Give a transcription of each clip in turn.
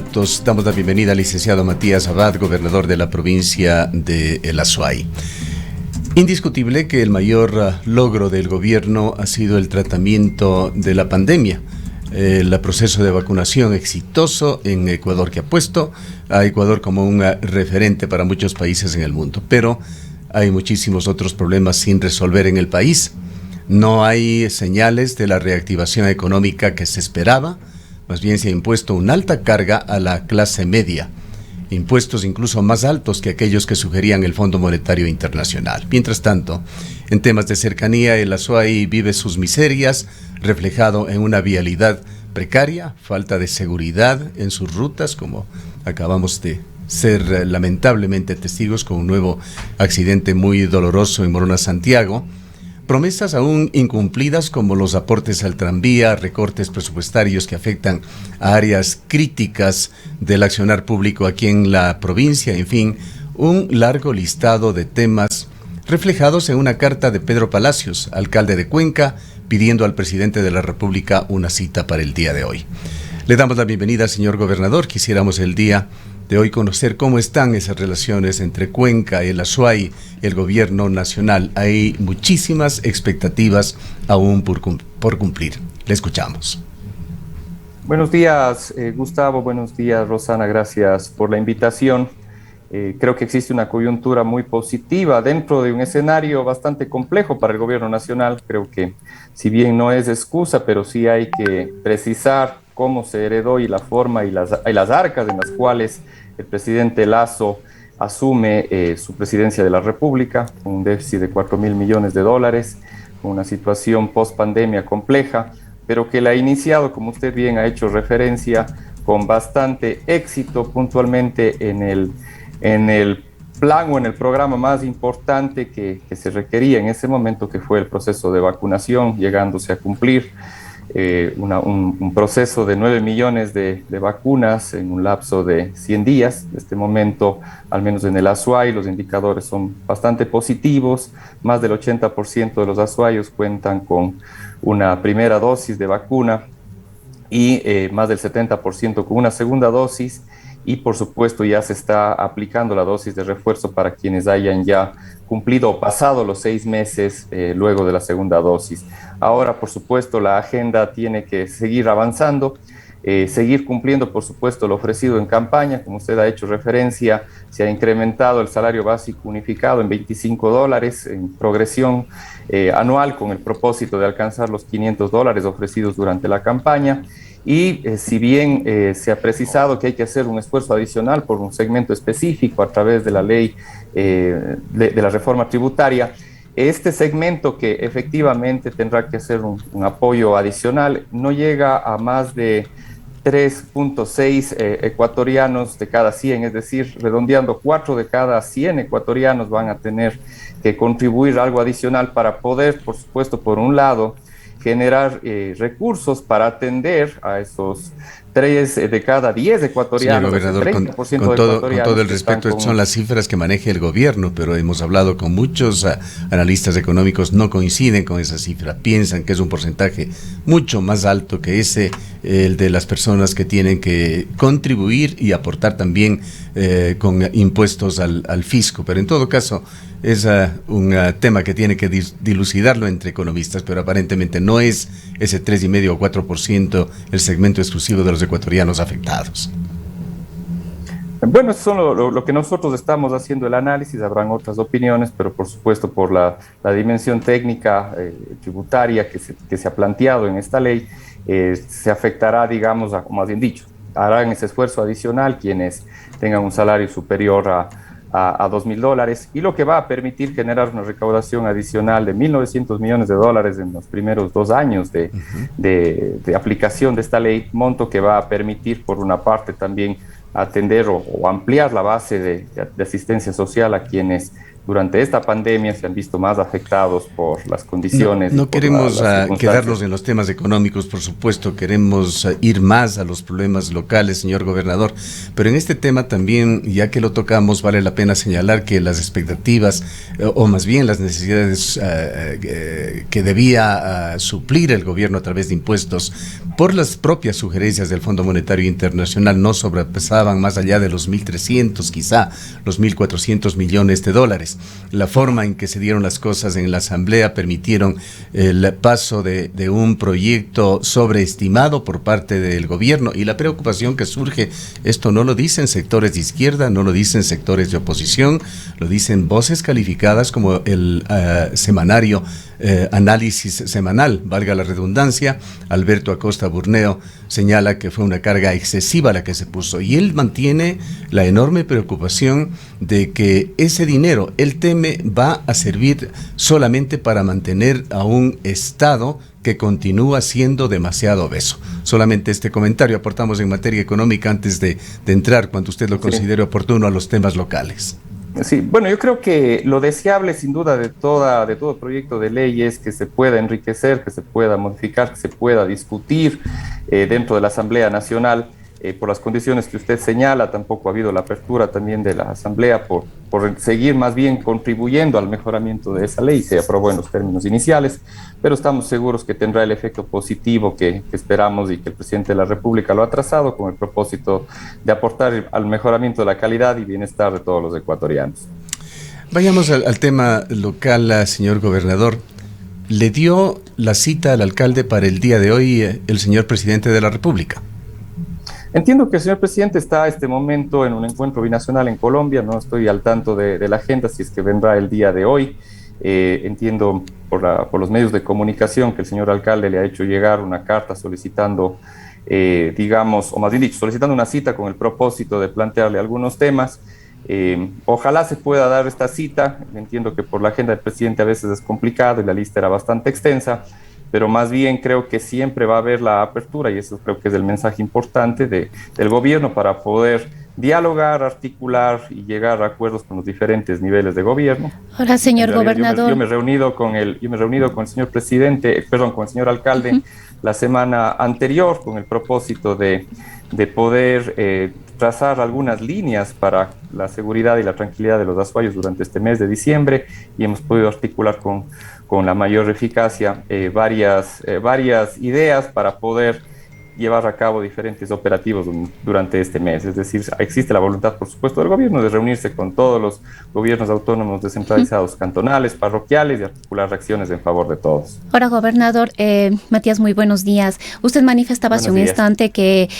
minutos. Damos la bienvenida al licenciado Matías Abad, gobernador de la provincia de El Azuay. Indiscutible que el mayor logro del gobierno ha sido el tratamiento de la pandemia. El proceso de vacunación exitoso en Ecuador, que ha puesto a Ecuador como un referente para muchos países en el mundo. Pero hay muchísimos otros problemas sin resolver en el país. No hay señales de la reactivación económica que se esperaba. Más bien se ha impuesto una alta carga a la clase media. Impuestos incluso más altos que aquellos que sugerían el Fondo Monetario Internacional. Mientras tanto, en temas de cercanía, el Azuay vive sus miserias, reflejado en una vialidad precaria, falta de seguridad en sus rutas, como acabamos de ser lamentablemente testigos con un nuevo accidente muy doloroso en Morona, Santiago. Promesas aún incumplidas como los aportes al tranvía, recortes presupuestarios que afectan a áreas críticas del accionar público aquí en la provincia, en fin, un largo listado de temas reflejados en una carta de Pedro Palacios, alcalde de Cuenca, pidiendo al presidente de la República una cita para el día de hoy. Le damos la bienvenida, señor gobernador. Quisiéramos el día de hoy conocer cómo están esas relaciones entre Cuenca, el Azuay, el gobierno nacional. Hay muchísimas expectativas aún por cumplir. Le escuchamos. Buenos días, Gustavo. Buenos días, Rosana. Gracias por la invitación. Creo que existe una coyuntura muy positiva dentro de un escenario bastante complejo para el gobierno nacional. Creo que si bien no es excusa, pero sí hay que precisar cómo se heredó y la forma y las arcas en las cuales el presidente Lasso asume su presidencia de la República, con un déficit de 4.000 millones de dólares, con una situación post-pandemia compleja, pero que la ha iniciado, como usted bien ha hecho referencia, con bastante éxito puntualmente en el plan o en el programa más importante que se requería en ese momento, que fue el proceso de vacunación, llegándose a cumplir un proceso de 9 millones de vacunas en un lapso de 100 días. En este momento, al menos en el Azuay, los indicadores son bastante positivos. Más del 80% de los azuayos cuentan con una primera dosis de vacuna y más del 70% con una segunda dosis. Y por supuesto ya se está aplicando la dosis de refuerzo para quienes hayan ya cumplido o pasado los 6 meses luego de la segunda dosis. Ahora, por supuesto, la agenda tiene que seguir avanzando, seguir cumpliendo, por supuesto, lo ofrecido en campaña. Como usted ha hecho referencia, se ha incrementado el salario básico unificado en $25 en progresión anual, con el propósito de alcanzar los $500 ofrecidos durante la campaña. Y si bien se ha precisado que hay que hacer un esfuerzo adicional por un segmento específico a través de la ley de la reforma tributaria, este segmento, que efectivamente tendrá que hacer un apoyo adicional, no llega a más de 3.6 ecuatorianos de cada 100, es decir, redondeando 4 de cada 100 ecuatorianos van a tener que contribuir algo adicional para poder, por supuesto, por un lado, generar recursos para atender a esos 3 de cada 10 ecuatorianos. Señor gobernador, con todo el respeto, son las cifras que maneja el gobierno, pero hemos hablado con muchos analistas económicos, no coinciden con esa cifra, piensan que es un porcentaje mucho más alto que ese, el de las personas que tienen que contribuir y aportar también con impuestos al fisco, pero en todo caso es un tema que tiene que dilucidarlo entre economistas, pero aparentemente no es ese 3,5 o 4% el segmento exclusivo de los ecuatorianos afectados. Bueno, eso son lo que nosotros estamos haciendo el análisis. Habrán otras opiniones, pero por supuesto por la dimensión técnica tributaria que se ha planteado en esta ley, se afectará, digamos, como bien dicho, harán ese esfuerzo adicional quienes tengan un salario superior a $2.000, y lo que va a permitir generar una recaudación adicional de $1.900 millones en los primeros 2 años de aplicación de esta ley, monto que va a permitir, por una parte, también atender o ampliar la base de asistencia social a quienes durante esta pandemia se han visto más afectados por las condiciones. No queremos quedarnos en los temas económicos, por supuesto, queremos ir más a los problemas locales, señor gobernador, pero en este tema también, ya que lo tocamos, vale la pena señalar que las expectativas, o más bien las necesidades que debía suplir el gobierno a través de impuestos, por las propias sugerencias del Fondo Monetario Internacional, no sobrepasaban más allá de los 1.300, quizá los 1.400 millones de dólares. La forma en que se dieron las cosas en la Asamblea permitieron el paso de un proyecto sobreestimado por parte del gobierno, y la preocupación que surge, esto no lo dicen sectores de izquierda, no lo dicen sectores de oposición, lo dicen voces calificadas como el semanario Análisis Semanal, valga la redundancia. Alberto Acosta Burneo señala que fue una carga excesiva la que se puso, y él mantiene la enorme preocupación de que ese dinero, él teme, va a servir solamente para mantener a un Estado que continúa siendo demasiado obeso. Solamente este comentario aportamos en materia económica antes de entrar, cuando usted lo considere oportuno, a los temas locales. Sí, bueno, yo creo que lo deseable sin duda de todo proyecto de ley es que se pueda enriquecer, que se pueda modificar, que se pueda discutir dentro de la Asamblea Nacional. Por las condiciones que usted señala, tampoco ha habido la apertura también de la Asamblea por seguir más bien contribuyendo al mejoramiento de esa ley. Se aprobó en los términos iniciales, pero estamos seguros que tendrá el efecto positivo que esperamos, y que el presidente de la República lo ha trazado con el propósito de aportar al mejoramiento de la calidad y bienestar de todos los ecuatorianos. Vayamos al tema local, señor gobernador. ¿Le dio la cita al alcalde para el día de hoy el señor presidente de la República? Entiendo que el señor presidente está a este momento en un encuentro binacional en Colombia. No estoy al tanto de la agenda, si es que vendrá el día de hoy. Entiendo por los medios de comunicación que el señor alcalde le ha hecho llegar una carta solicitando, digamos, o más bien dicho, solicitando una cita con el propósito de plantearle algunos temas. Ojalá se pueda dar esta cita. Entiendo que por la agenda del presidente a veces es complicado y la lista era bastante extensa, pero más bien creo que siempre va a haber la apertura, y eso creo que es el mensaje importante del gobierno, para poder dialogar, articular y llegar a acuerdos con los diferentes niveles de gobierno. Ahora, señor gobernador. Yo me he reunido con el señor presidente, con el señor alcalde la semana anterior, con el propósito de poder trazar algunas líneas para la seguridad y la tranquilidad de los azuayos durante este mes de diciembre, y hemos podido articular con la mayor eficacia varias ideas para poder llevar a cabo diferentes operativos durante este mes. Es decir, existe la voluntad, por supuesto, del gobierno de reunirse con todos los gobiernos autónomos descentralizados, cantonales, parroquiales, y articular acciones en favor de todos. Ahora, gobernador, Matías, muy buenos días. Usted manifestaba hace un instante que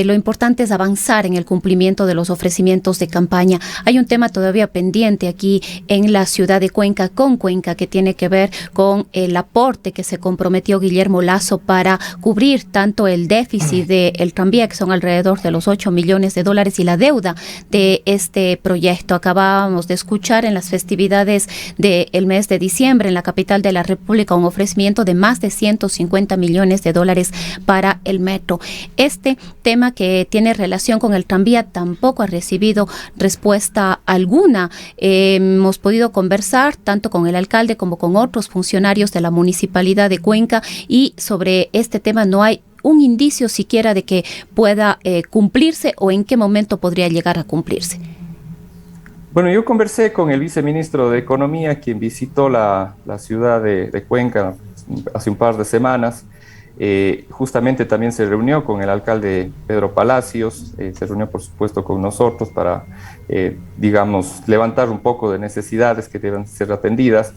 lo importante es avanzar en el cumplimiento de los ofrecimientos de campaña. Hay un tema todavía pendiente aquí en la ciudad de Cuenca, con Cuenca, que tiene que ver con el aporte que se comprometió Guillermo Lasso para cubrir tanto el déficit del tranvía, que son alrededor de los 8 millones de dólares, y la deuda de este proyecto. Acabábamos de escuchar en las festividades del mes de diciembre en la capital de la República un ofrecimiento de más de 150 millones de dólares para el metro. Este tema, que tiene relación con el tranvía, tampoco ha recibido respuesta alguna. Hemos podido conversar tanto con el alcalde como con otros funcionarios de la municipalidad de Cuenca, y sobre este tema no hay un indicio siquiera de que pueda cumplirse, o en qué momento podría llegar a cumplirse. Bueno, yo conversé con el viceministro de Economía, quien visitó la ciudad de Cuenca hace un par de semanas. Justamente también se reunió con el alcalde Pedro Palacios, se reunió por supuesto con nosotros para, digamos, levantar un poco de necesidades que deben ser atendidas.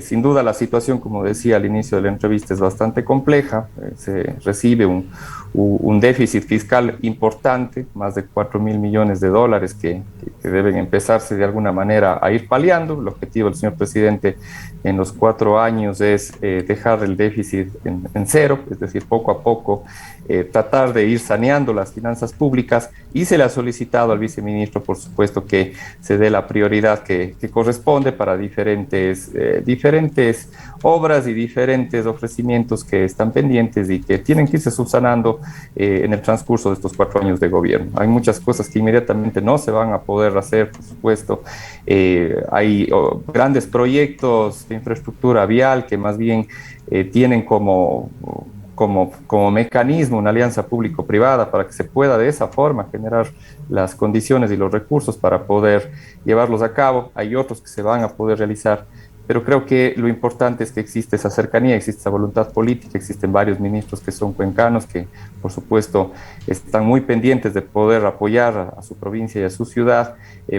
Sin duda la situación, como decía al inicio de la entrevista, es bastante compleja. Se recibe un déficit fiscal importante, más de 4.000 millones de dólares que deben empezarse de alguna manera a ir paliando. El objetivo del señor presidente en los 4 años es dejar el déficit en cero, es decir, poco a poco tratar de ir saneando las finanzas públicas, y se le ha solicitado al viceministro, por supuesto, que se dé la prioridad que corresponde para diferentes obras y diferentes ofrecimientos que están pendientes y que tienen que irse subsanando en el transcurso de estos 4 años de gobierno. Hay muchas cosas que inmediatamente no se van a poder hacer, por supuesto. Hay grandes proyectos de infraestructura vial que más bien tienen como mecanismo una alianza público-privada para que se pueda de esa forma generar las condiciones y los recursos para poder llevarlos a cabo. Hay otros que se van a poder realizar, pero creo que lo importante es que existe esa cercanía, existe esa voluntad política, existen varios ministros que son cuencanos, que por supuesto están muy pendientes de poder apoyar a su provincia y a su ciudad,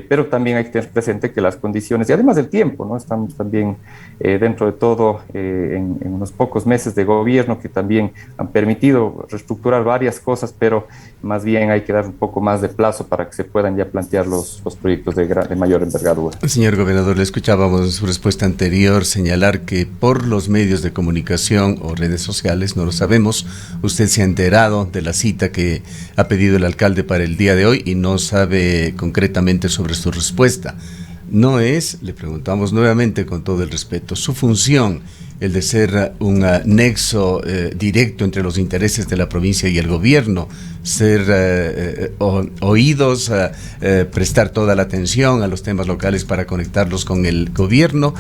pero también hay que tener presente que las condiciones, y además del tiempo, ¿no? Estamos también dentro de todo en unos pocos meses de gobierno que también han permitido reestructurar varias cosas, pero más bien hay que dar un poco más de plazo para que se puedan ya plantear los proyectos de mayor envergadura. Señor gobernador, le escuchábamos en su respuesta anterior señalar que por los medios de comunicación o redes sociales, no lo sabemos, usted se ha enterado de la cita que ha pedido el alcalde para el día de hoy y no sabe concretamente sobre su respuesta. No es, le preguntamos nuevamente con todo el respeto, su función el de ser un nexo directo entre los intereses de la provincia y el gobierno, ser oídos, prestar toda la atención a los temas locales para conectarlos con el gobierno.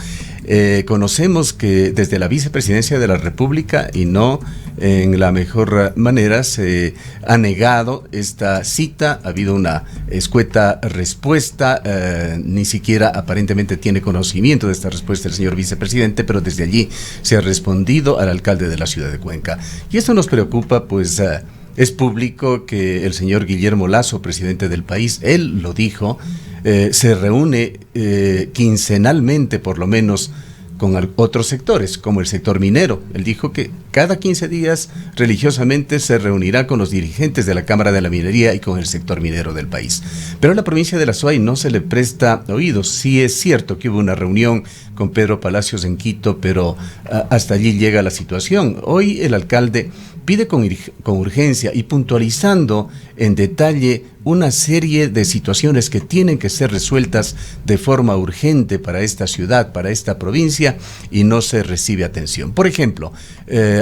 Conocemos que desde la vicepresidencia de la República, y no en la mejor manera, se ha negado esta cita. Ha habido una escueta respuesta, ni siquiera aparentemente tiene conocimiento de esta respuesta el señor vicepresidente, pero desde allí se ha respondido al alcalde de la ciudad de Cuenca. Y esto nos preocupa, pues es público que el señor Guillermo Lasso, presidente del país, él lo dijo, se reúne quincenalmente por lo menos con otros sectores, como el sector minero. Él dijo que cada 15 días religiosamente se reunirá con los dirigentes de la Cámara de la Minería y con el sector minero del país. Pero a la provincia de la Azuay no se le presta oídos. Sí es cierto que hubo una reunión con Pedro Palacios en Quito, pero hasta allí llega la situación. Hoy el alcalde pide con urgencia y puntualizando en detalle una serie de situaciones que tienen que ser resueltas de forma urgente para esta ciudad, para esta provincia, y no se recibe atención. Por ejemplo,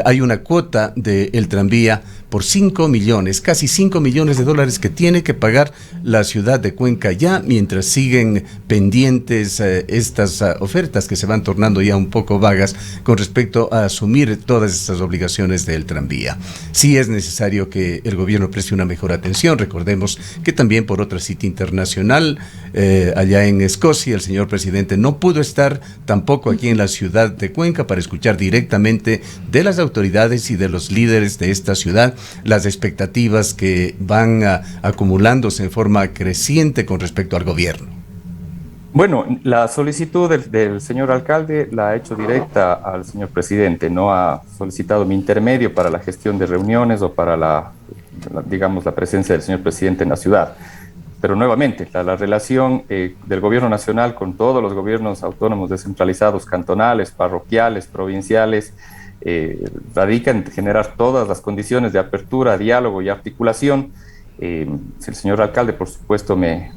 hay una cuota del tranvía por 5 millones, casi 5 millones de dólares que tiene que pagar la ciudad de Cuenca ya, mientras siguen pendientes estas ofertas que se van tornando ya un poco vagas con respecto a asumir todas estas obligaciones del tranvía. Sí es necesario que el gobierno preste una mejor atención. Recordemos que también por otra cita internacional, allá en Escocia, el señor presidente no pudo estar tampoco aquí en la ciudad de Cuenca para escuchar directamente de las autoridades y de los líderes de esta ciudad las expectativas que van acumulándose en forma creciente con respecto al gobierno. Bueno, la solicitud del señor alcalde la ha hecho directa al señor presidente, no ha solicitado mi intermedio para la gestión de reuniones o para digamos, la presencia del señor presidente en la ciudad. Pero nuevamente, la relación del gobierno nacional con todos los gobiernos autónomos descentralizados, cantonales, parroquiales, provinciales, radica en generar todas las condiciones de apertura, diálogo y articulación. Si el señor alcalde, por supuesto, me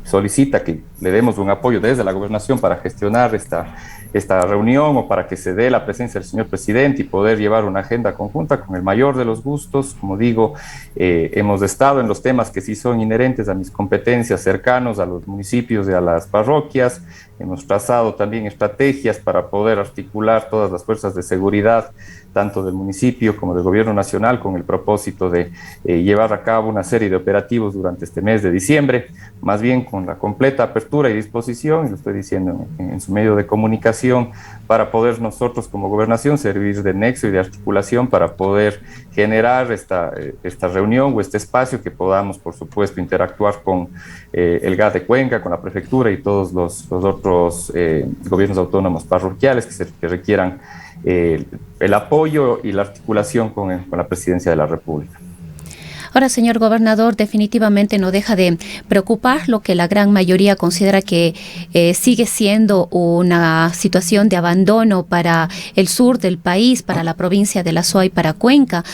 solicita que le demos un apoyo desde la gobernación para gestionar esta reunión o para que se dé la presencia del señor presidente y poder llevar una agenda conjunta con el mayor de los gustos. Como digo, hemos estado en los temas que sí son inherentes a mis competencias, cercanos a los municipios y a las parroquias. Hemos trazado también estrategias para poder articular todas las fuerzas de seguridad, tanto del municipio como del gobierno nacional, con el propósito de llevar a cabo una serie de operativos durante este mes de diciembre, más bien con la completa apertura y disposición, y lo estoy diciendo en su medio de comunicación, para poder nosotros como gobernación servir de nexo y de articulación para poder generar esta reunión o este espacio que podamos, por supuesto, interactuar con el GAT de Cuenca, con la prefectura y todos los otros gobiernos autónomos parroquiales que requieran el apoyo y la articulación con la presidencia de la República. Ahora, señor gobernador, definitivamente no deja de preocupar lo que la gran mayoría considera que sigue siendo una situación de abandono para el sur del país, para la provincia de La Azuay, para Cuenca.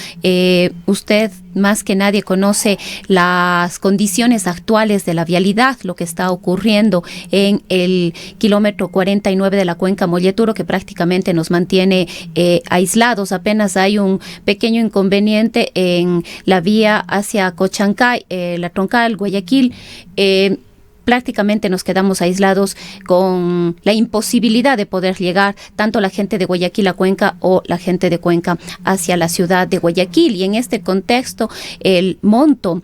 Usted más que nadie conoce las condiciones actuales de la vialidad, lo que está ocurriendo en el kilómetro 49 de la cuenca Molleturo, que prácticamente nos mantiene aislados. Apenas hay un pequeño inconveniente en la vía hacia Cochancay, la troncal Guayaquil. Prácticamente nos quedamos aislados con la imposibilidad de poder llegar tanto la gente de Guayaquil a Cuenca o la gente de Cuenca hacia la ciudad de Guayaquil. Y en este contexto, el monto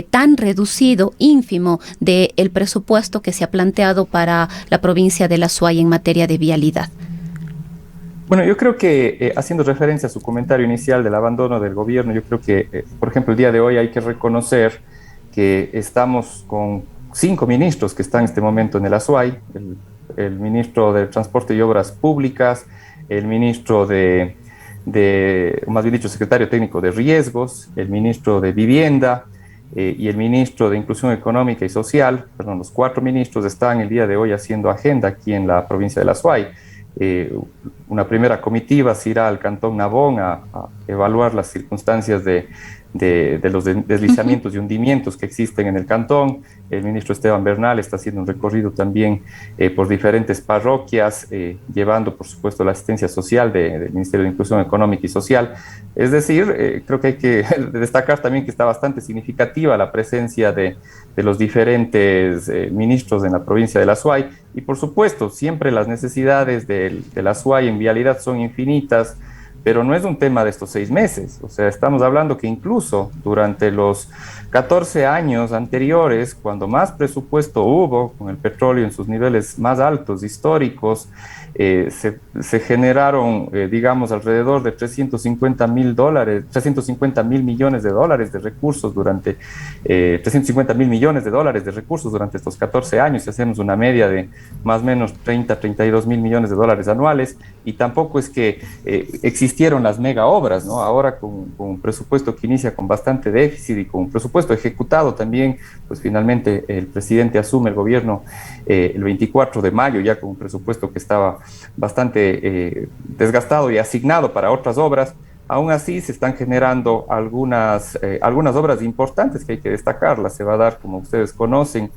tan reducido, ínfimo, del presupuesto que se ha planteado para la provincia de La Azuay en materia de vialidad. Bueno, yo creo que, haciendo referencia a su comentario inicial del abandono del gobierno, yo creo que, por ejemplo, el día de hoy hay que reconocer que estamos con 5 ministros que están en este momento en el Azuay: el ministro de Transporte y Obras Públicas, el ministro más bien dicho, secretario técnico de Riesgos, el ministro de Vivienda y el ministro de Inclusión Económica y Social. Perdón, los 4 ministros están el día de hoy haciendo agenda aquí en la provincia del Azuay. Una primera comitiva se irá al Cantón Nabón a evaluar las circunstancias de los deslizamientos y hundimientos que existen en el cantón. El ministro Esteban Bernal está haciendo un recorrido también por diferentes parroquias, llevando, por supuesto, la asistencia social del Ministerio de Inclusión Económica y Social. Es decir, creo que hay que destacar también que está bastante significativa la presencia de los diferentes ministros en la provincia de La Azuay. Y, por supuesto, siempre las necesidades de La Azuay en vialidad son infinitas, pero no es un tema de estos 6 meses. O sea, estamos hablando que incluso durante los 14 años anteriores, cuando más presupuesto hubo, con el petróleo en sus niveles más altos históricos, se generaron, digamos, alrededor de 350 mil millones de dólares de recursos durante 350 mil millones de dólares de recursos durante estos 14 años. Si hacemos una media de más o menos 32 mil millones de dólares anuales, y tampoco es que existieron las mega obras, ¿no? Ahora con un presupuesto que inicia con bastante déficit y con un presupuesto ejecutado también, pues finalmente el presidente asume el gobierno el 24 de mayo, ya con un presupuesto que estaba bastante desgastado y asignado para otras obras. Aún así se están generando algunas obras importantes que hay que destacarlas. Se va a dar, como ustedes conocen,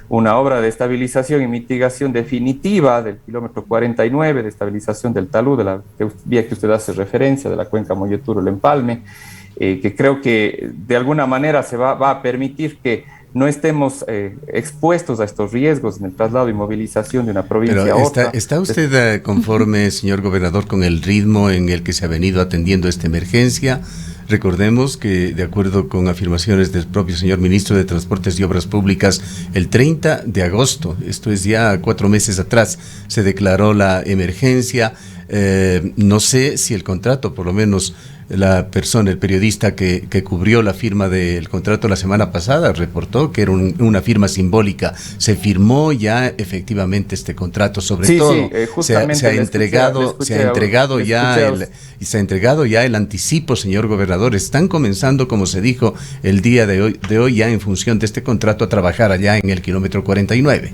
una obra de estabilización y mitigación definitiva del kilómetro 49, de estabilización del talud, de la vía que usted hace referencia, de la cuenca Molleturo El Empalme, que creo que de alguna manera se va a permitir que no estemos expuestos a estos riesgos en el traslado y movilización de una provincia a otra. ¿Está usted conforme, señor gobernador, con el ritmo en el que se ha venido atendiendo esta emergencia? Recordemos que, de acuerdo con afirmaciones del propio señor ministro de Transportes y Obras Públicas, el 30 de agosto, esto es ya 4 meses atrás, se declaró la emergencia. No sé si el contrato, por lo menos la persona, el periodista que cubrió la firma del contrato la semana pasada, reportó que era una firma simbólica. ¿Se firmó ya efectivamente este contrato? Sobre todo, se ha entregado ya el anticipo, señor gobernador. Están comenzando, como se dijo el día de hoy ya en función de este contrato, a trabajar allá en el kilómetro 49.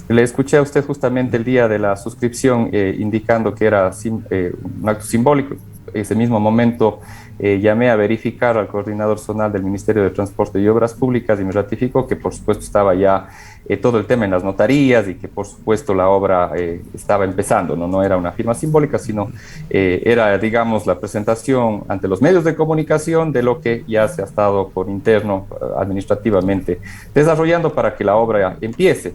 Le escuché a usted justamente el día de la suscripción indicando que era un acto simbólico. Ese mismo momento llamé a verificar al coordinador zonal del Ministerio de Transporte y Obras Públicas y me ratificó que por supuesto estaba ya todo el tema en las notarías y que por supuesto la obra estaba empezando. No era una firma simbólica, sino era, digamos, la presentación ante los medios de comunicación de lo que ya se ha estado por interno administrativamente desarrollando para que la obra empiece.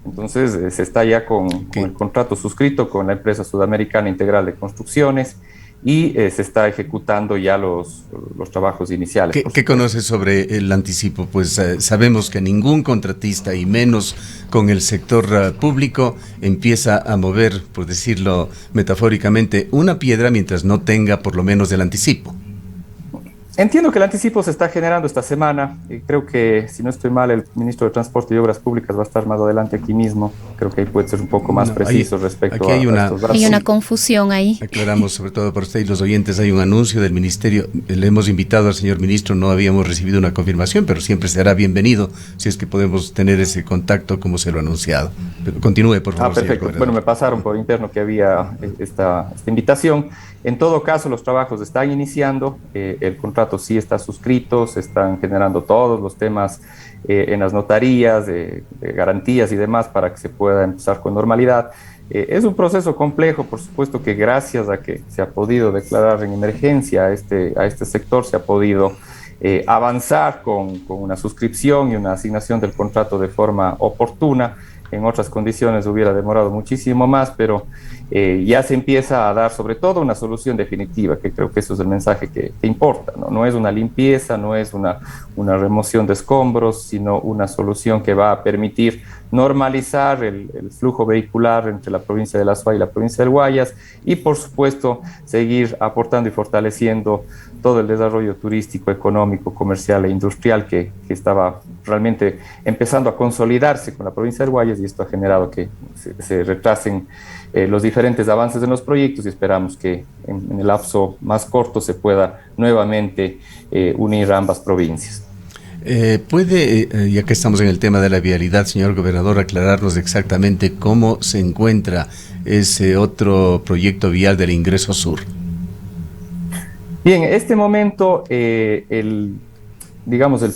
Entonces se está ya con el contrato suscrito con la empresa Sudamericana Integral de Construcciones y se está ejecutando ya los trabajos iniciales. ¿Qué conoces sobre el anticipo? Pues sabemos que ningún contratista, y menos con el sector público, empieza a mover, por decirlo metafóricamente, una piedra mientras no tenga por lo menos el anticipo. Entiendo que el anticipo se está generando esta semana. Creo que, si no estoy mal, el ministro de Transporte y Obras Públicas va a estar más adelante aquí mismo. Creo que ahí puede ser un poco más preciso respecto a estos datos. Hay una confusión ahí. Aclaramos, sobre todo para usted y los oyentes, hay un anuncio del ministerio. Le hemos invitado al señor ministro, no habíamos recibido una confirmación, pero siempre será bienvenido si es que podemos tener ese contacto como se lo ha anunciado. Pero continúe, por favor. Perfecto. Bueno, me pasaron por interno que había esta invitación. En todo caso, los trabajos están iniciando, el contrato sí está suscrito, se están generando todos los temas en las notarías, de garantías y demás para que se pueda empezar con normalidad. Es un proceso complejo, por supuesto que gracias a que se ha podido declarar en emergencia a este sector, se ha podido avanzar con una suscripción y una asignación del contrato de forma oportuna. En otras condiciones hubiera demorado muchísimo más, pero ya se empieza a dar sobre todo una solución definitiva, que creo que eso es el mensaje que importa, ¿no? No es una limpieza, no es una remoción de escombros, sino una solución que va a permitir normalizar el flujo vehicular entre la provincia de La Suay y la provincia del Guayas y, por supuesto, seguir aportando y fortaleciendo todo el desarrollo turístico, económico, comercial e industrial que estaba realmente empezando a consolidarse con la provincia del Guayas, y esto ha generado que se retrasen los diferentes avances en los proyectos, y esperamos que en el lapso más corto se pueda nuevamente unir a ambas provincias. ¿Puede, ya que estamos en el tema de la vialidad, señor gobernador, aclararnos exactamente cómo se encuentra ese otro proyecto vial del Ingreso Sur? Bien, en este momento el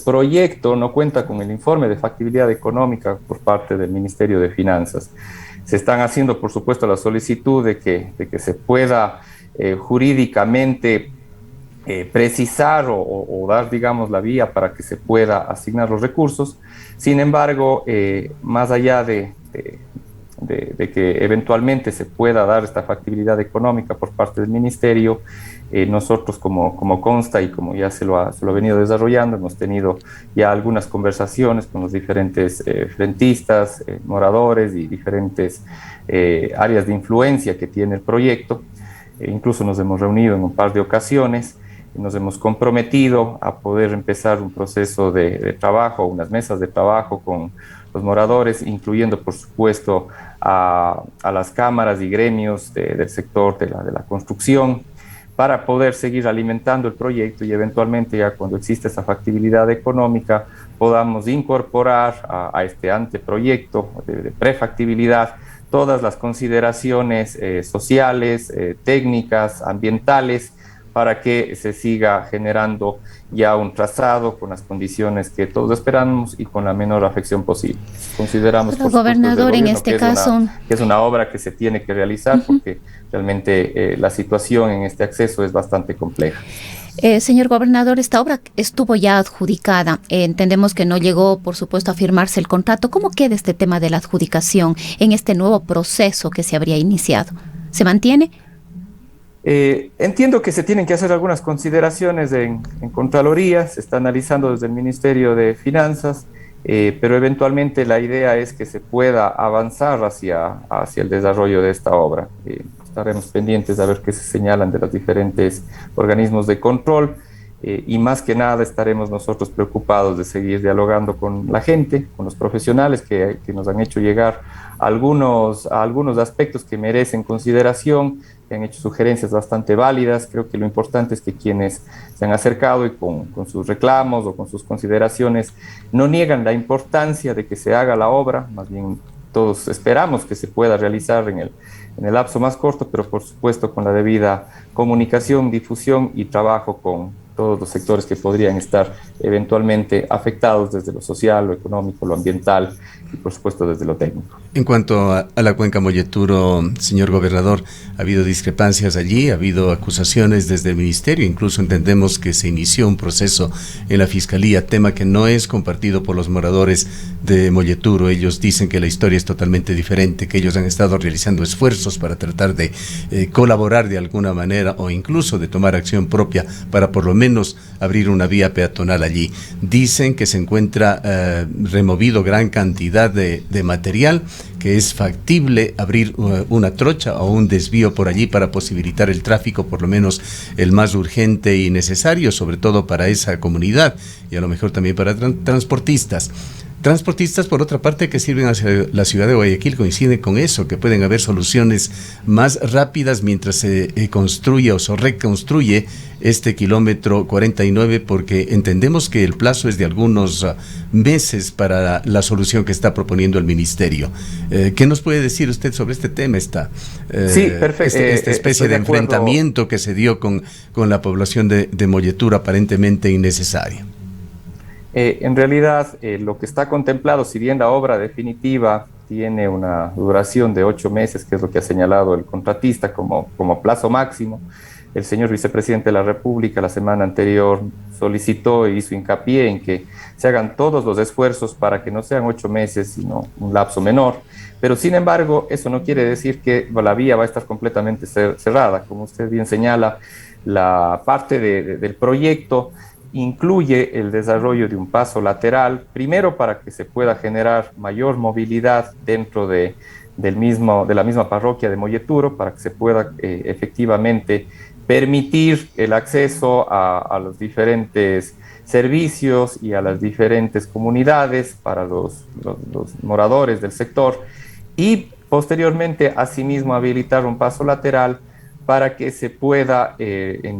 proyecto no cuenta con el informe de factibilidad económica por parte del Ministerio de Finanzas. Se están haciendo, por supuesto, la solicitud de que se pueda jurídicamente precisar o dar, digamos, la vía para que se pueda asignar los recursos. Sin embargo, más allá de que eventualmente se pueda dar esta factibilidad económica por parte del Ministerio, nosotros como consta y como ya se lo ha venido desarrollando, hemos tenido ya algunas conversaciones con los diferentes frentistas, moradores y diferentes áreas de influencia que tiene el proyecto. Incluso nos hemos reunido en un par de ocasiones y nos hemos comprometido a poder empezar un proceso de trabajo, unas mesas de trabajo con los moradores, incluyendo, por supuesto, a las cámaras y gremios del sector de la construcción, para poder seguir alimentando el proyecto y eventualmente, ya cuando existe esa factibilidad económica, podamos incorporar a este anteproyecto de prefactibilidad todas las consideraciones sociales, técnicas, ambientales, para que se siga generando ya un trazado con las condiciones que todos esperamos y con la menor afección posible. Consideramos, por supuesto, gobernador, en este caso, que es una obra que se tiene que realizar porque realmente la situación en este acceso es bastante compleja. Señor gobernador, esta obra estuvo ya adjudicada. Entendemos que no llegó, por supuesto, a firmarse el contrato. ¿Cómo queda este tema de la adjudicación en este nuevo proceso que se habría iniciado? ¿Se mantiene? Entiendo que se tienen que hacer algunas consideraciones en Contraloría, se está analizando desde el Ministerio de Finanzas, pero eventualmente la idea es que se pueda avanzar hacia el desarrollo de esta obra. Estaremos pendientes a ver qué se señalan de los diferentes organismos de control y más que nada estaremos nosotros preocupados de seguir dialogando con la gente, con los profesionales que nos han hecho llegar algunos aspectos que merecen consideración, que han hecho sugerencias bastante válidas. Creo que lo importante es que quienes se han acercado y con sus reclamos o con sus consideraciones no niegan la importancia de que se haga la obra, más bien todos esperamos que se pueda realizar en el lapso más corto, pero por supuesto con la debida comunicación, difusión y trabajo con todos los sectores que podrían estar eventualmente afectados desde lo social, lo económico, lo ambiental y por supuesto desde lo técnico. En cuanto a la cuenca Molleturo, señor gobernador, ha habido discrepancias allí, ha habido acusaciones desde el ministerio, incluso entendemos que se inició un proceso en la Fiscalía, tema que no es compartido por los moradores de Molleturo. Ellos dicen que la historia es totalmente diferente, que ellos han estado realizando esfuerzos para tratar de colaborar de alguna manera o incluso de tomar acción propia para por lo menos menos abrir una vía peatonal allí. Dicen que se encuentra removido gran cantidad de material, que es factible abrir una trocha o un desvío por allí para posibilitar el tráfico, por lo menos el más urgente y necesario, sobre todo para esa comunidad y a lo mejor también para transportistas. Transportistas, por otra parte, que sirven hacia la ciudad de Guayaquil, coinciden con eso, que pueden haber soluciones más rápidas mientras se construye o se reconstruye este kilómetro 49, porque entendemos que el plazo es de algunos meses para la solución que está proponiendo el Ministerio. ¿Qué nos puede decir usted sobre este tema, esta especie de enfrentamiento que se dio con la población de Molletura, aparentemente innecesaria? En realidad, lo que está contemplado, si bien la obra definitiva tiene una duración de 8 meses, que es lo que ha señalado el contratista como plazo máximo, el señor vicepresidente de la República la semana anterior solicitó e hizo hincapié en que se hagan todos los esfuerzos para que no sean 8 meses, sino un lapso menor. Pero sin embargo, eso no quiere decir que la vía va a estar completamente cerrada. Como usted bien señala, la parte del proyecto incluye el desarrollo de un paso lateral, primero para que se pueda generar mayor movilidad dentro de la misma parroquia de Molleturo, para que se pueda efectivamente permitir el acceso a los diferentes servicios y a las diferentes comunidades para los moradores del sector, y posteriormente asimismo habilitar un paso lateral para que se pueda,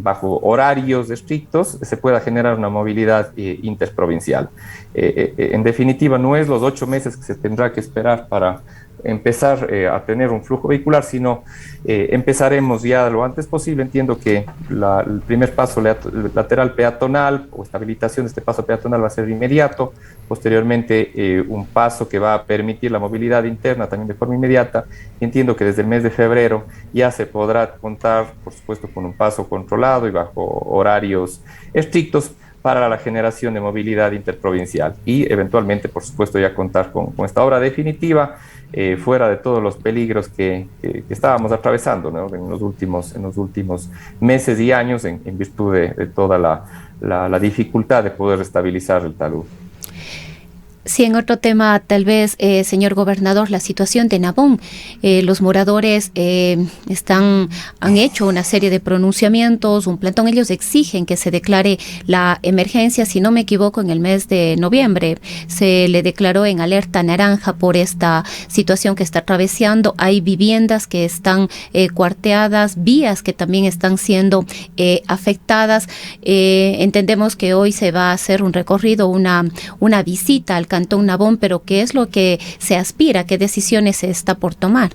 bajo horarios estrictos, se pueda generar una movilidad interprovincial. En definitiva, no es los 8 meses que se tendrá que esperar para empezar a tener un flujo vehicular, sino empezaremos ya lo antes posible. Entiendo que el primer paso lateral peatonal o habilitación de este paso peatonal va a ser inmediato, posteriormente un paso que va a permitir la movilidad interna también de forma inmediata. Entiendo que desde el mes de febrero ya se podrá contar, por supuesto, con un paso controlado y bajo horarios estrictos para la generación de movilidad interprovincial, y eventualmente, por supuesto, ya contar con esta obra definitiva, fuera de todos los peligros que estábamos atravesando, ¿no?, en los últimos meses y años, en virtud de toda la dificultad de poder estabilizar el talud. Sí, en otro tema, tal vez, señor gobernador, la situación de Nabón. Los moradores han hecho una serie de pronunciamientos, un plantón. Ellos exigen que se declare la emergencia. Si no me equivoco, en el mes de noviembre se le declaró en alerta naranja por esta situación que está atravesando. Hay viviendas que están cuarteadas, vías que también están siendo afectadas. Entendemos que hoy se va a hacer un recorrido, una visita al Cantón Nabón, pero ¿qué es lo que se aspira? ¿Qué decisiones se está por tomar?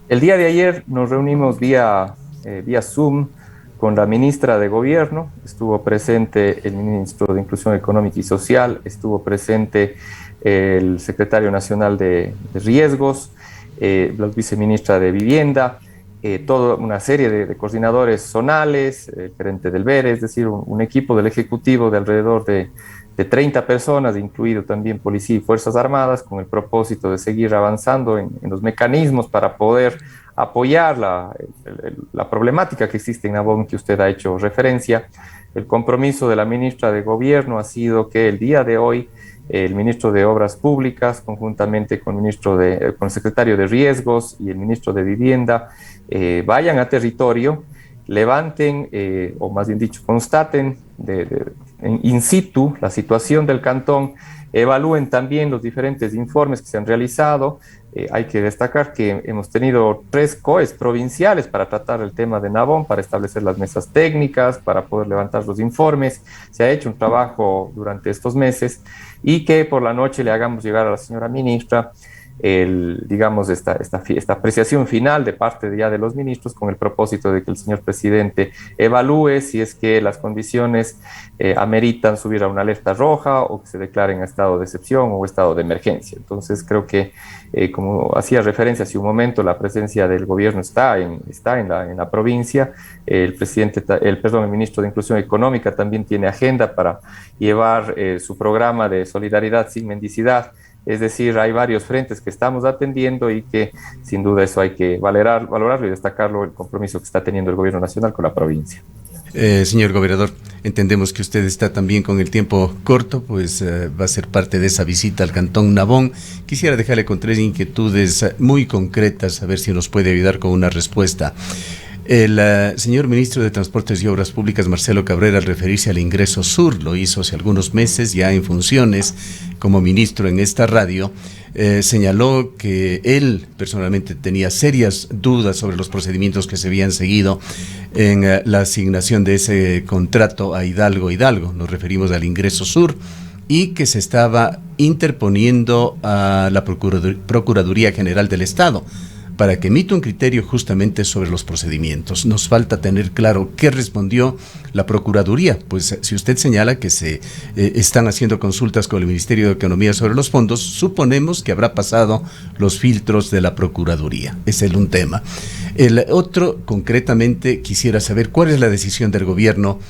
El día de ayer nos reunimos vía Zoom con la ministra de Gobierno. Estuvo presente el ministro de Inclusión Económica y Social, estuvo presente el secretario nacional de Riesgos, la viceministra de Vivienda, toda una serie de coordinadores zonales, el gerente del BERE, es decir, un equipo del Ejecutivo de alrededor de 30 personas, incluido también Policía y Fuerzas Armadas, con el propósito de seguir avanzando en los mecanismos para poder apoyar la problemática que existe en Nabón, que usted ha hecho referencia. El compromiso de la ministra de Gobierno ha sido que el día de hoy el ministro de Obras Públicas, conjuntamente con el secretario de Riesgos y el ministro de Vivienda, vayan a territorio, levanten, o más bien dicho, constaten in situ la situación del cantón, evalúen también los diferentes informes que se han realizado. Hay que destacar que hemos tenido 3 COEs provinciales para tratar el tema de Nabón, para establecer las mesas técnicas, para poder levantar los informes. Se ha hecho un trabajo durante estos meses, y que por la noche le hagamos llegar a la señora ministra esta apreciación final de parte de los ministros, con el propósito de que el señor presidente evalúe si es que las condiciones ameritan subir a una alerta roja, o que se declare en estado de excepción o estado de emergencia. Entonces creo que, como hacía referencia hace un momento, la presencia del gobierno está en la provincia. El ministro de Inclusión Económica también tiene agenda para llevar su programa de solidaridad sin mendicidad. Es decir, hay varios frentes que estamos atendiendo, y que sin duda eso hay que valorarlo y destacarlo, el compromiso que está teniendo el gobierno nacional con la provincia. Señor gobernador, entendemos que usted está también con el tiempo corto, pues va a ser parte de esa visita al Cantón Nabón. Quisiera dejarle con 3 inquietudes muy concretas, a ver si nos puede ayudar con una respuesta. El señor ministro de Transportes y Obras Públicas, Marcelo Cabrera, al referirse al ingreso sur, lo hizo hace algunos meses ya en funciones como ministro en esta radio, señaló que él personalmente tenía serias dudas sobre los procedimientos que se habían seguido en la asignación de ese contrato a Hidalgo. Nos referimos al ingreso sur, y que se estaba interponiendo a la Procuraduría General del Estado para que emita un criterio justamente sobre los procedimientos. Nos falta tener claro qué respondió la Procuraduría, pues si usted señala que se están haciendo consultas con el Ministerio de Economía sobre los fondos, suponemos que habrá pasado los filtros de la Procuraduría. Ese es un tema. El otro, concretamente, quisiera saber cuál es la decisión del gobierno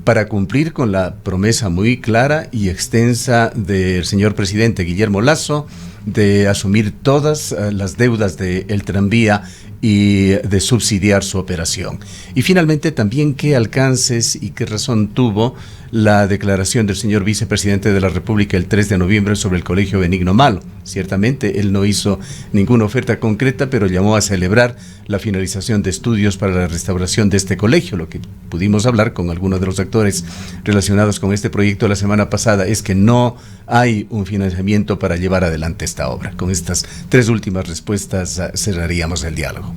para cumplir con la promesa muy clara y extensa del señor presidente Guillermo Lasso de asumir todas las deudas del tranvía y de subsidiar su operación. Y finalmente también qué alcances y qué razón tuvo la declaración del señor vicepresidente de la República el 3 de noviembre sobre el Colegio Benigno Malo. Ciertamente él no hizo ninguna oferta concreta, pero llamó a celebrar la finalización de estudios para la restauración de este colegio. Lo que pudimos hablar con algunos de los actores relacionados con este proyecto la semana pasada es que no hay un financiamiento para llevar adelante esta obra. Con estas 3 últimas respuestas cerraríamos el diálogo.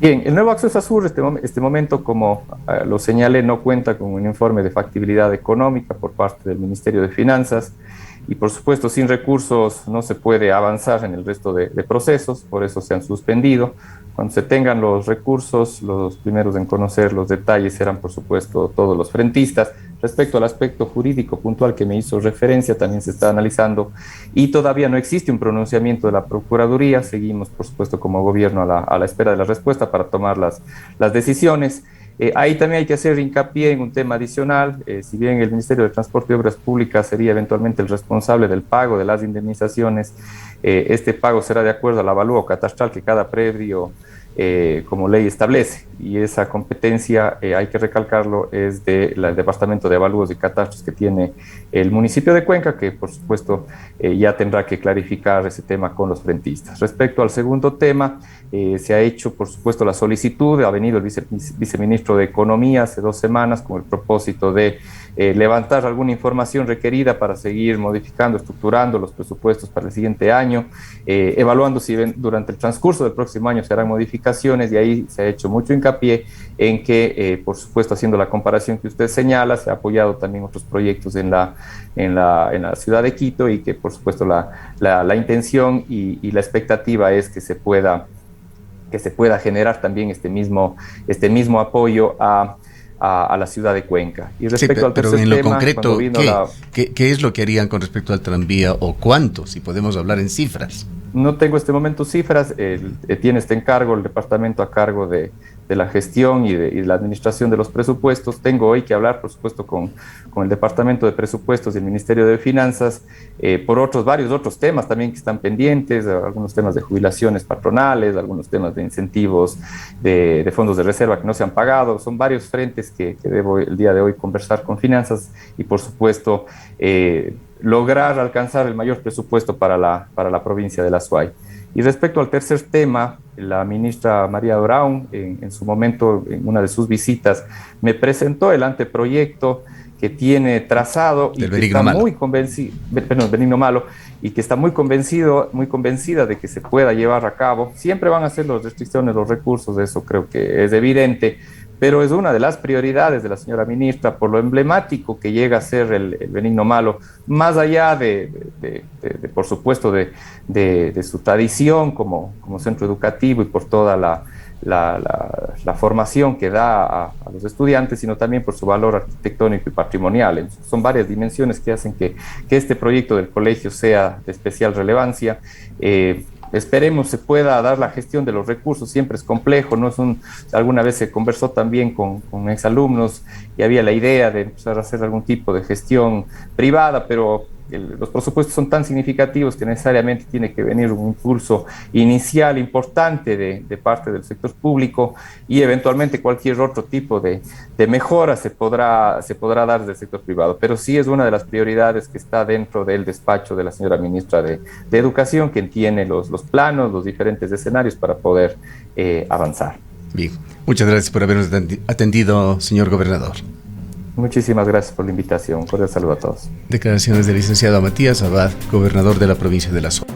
Bien, el nuevo acceso a sur, este momento, como lo señalé, no cuenta con un informe de factibilidad económica por parte del Ministerio de Finanzas y, por supuesto, sin recursos no se puede avanzar en el resto de procesos, por eso se han suspendido. Cuando se tengan los recursos, los primeros en conocer los detalles serán, por supuesto, todos los frentistas. Respecto al aspecto jurídico puntual que me hizo referencia, también se está analizando y todavía no existe un pronunciamiento de la Procuraduría. Seguimos, por supuesto, como gobierno a la espera de la respuesta para tomar las decisiones. Ahí también hay que hacer hincapié en un tema adicional. Si bien el Ministerio de Transporte y Obras Públicas sería eventualmente el responsable del pago de las indemnizaciones, este pago será de acuerdo al avalúo catastral que cada predio como ley establece, y esa competencia, hay que recalcarlo, es del Departamento de Avalúos y Catastros que tiene el municipio de Cuenca, que por supuesto ya tendrá que clarificar ese tema con los frentistas. Respecto al segundo tema, se ha hecho por supuesto la solicitud, ha venido el viceministro de Economía hace 2 semanas con el propósito de levantar alguna información requerida para seguir modificando, estructurando los presupuestos para el siguiente año, evaluando si durante el transcurso del próximo año se harán modificaciones, y ahí se ha hecho mucho hincapié en que, por supuesto, haciendo la comparación que usted señala, se ha apoyado también otros proyectos en la ciudad de Quito, y que, por supuesto, la intención y la expectativa es que se pueda generar también este mismo apoyo a la ciudad de Cuenca. Y respecto al tercer pero en lo tema, concreto, ¿qué es lo que harían con respecto al tranvía, o cuánto, si podemos hablar en cifras? No tengo este momento cifras, tiene este encargo el departamento a cargo de la gestión y de la administración de los presupuestos. Tengo hoy que hablar, por supuesto, con el Departamento de Presupuestos y el Ministerio de Finanzas por varios otros temas también que están pendientes, algunos temas de jubilaciones patronales, algunos temas de incentivos de fondos de reserva que no se han pagado. Son varios frentes que debo el día de hoy conversar con Finanzas y, por supuesto, lograr alcanzar el mayor presupuesto para la provincia de la Azuay. Y respecto al tercer tema, la ministra María Brown, en su momento, en una de sus visitas, me presentó el anteproyecto que tiene trazado y que está muy convencido, Benigno Malo, y que está muy convencida de que se pueda llevar a cabo. Siempre van a ser las restricciones, los recursos, eso creo que es evidente, pero es una de las prioridades de la señora ministra por lo emblemático que llega a ser el Benigno Malo, más allá por supuesto, de su tradición como centro educativo y por toda la formación que da a los estudiantes, sino también por su valor arquitectónico y patrimonial. Son varias dimensiones que hacen que este proyecto del colegio sea de especial relevancia. Esperemos se pueda dar la gestión de los recursos, siempre es complejo, alguna vez se conversó también con exalumnos y había la idea de empezar a hacer algún tipo de gestión privada, pero los presupuestos son tan significativos que necesariamente tiene que venir un impulso inicial importante de parte del sector público, y eventualmente cualquier otro tipo de mejora se podrá dar desde el sector privado. Pero sí es una de las prioridades que está dentro del despacho de la señora ministra de Educación, quien tiene los planos, los diferentes escenarios para poder avanzar. Bien, muchas gracias por habernos atendido, señor gobernador. Muchísimas gracias por la invitación. Un cordial saludo a todos. Declaraciones del licenciado Matías Abad, gobernador de la provincia de La Suay.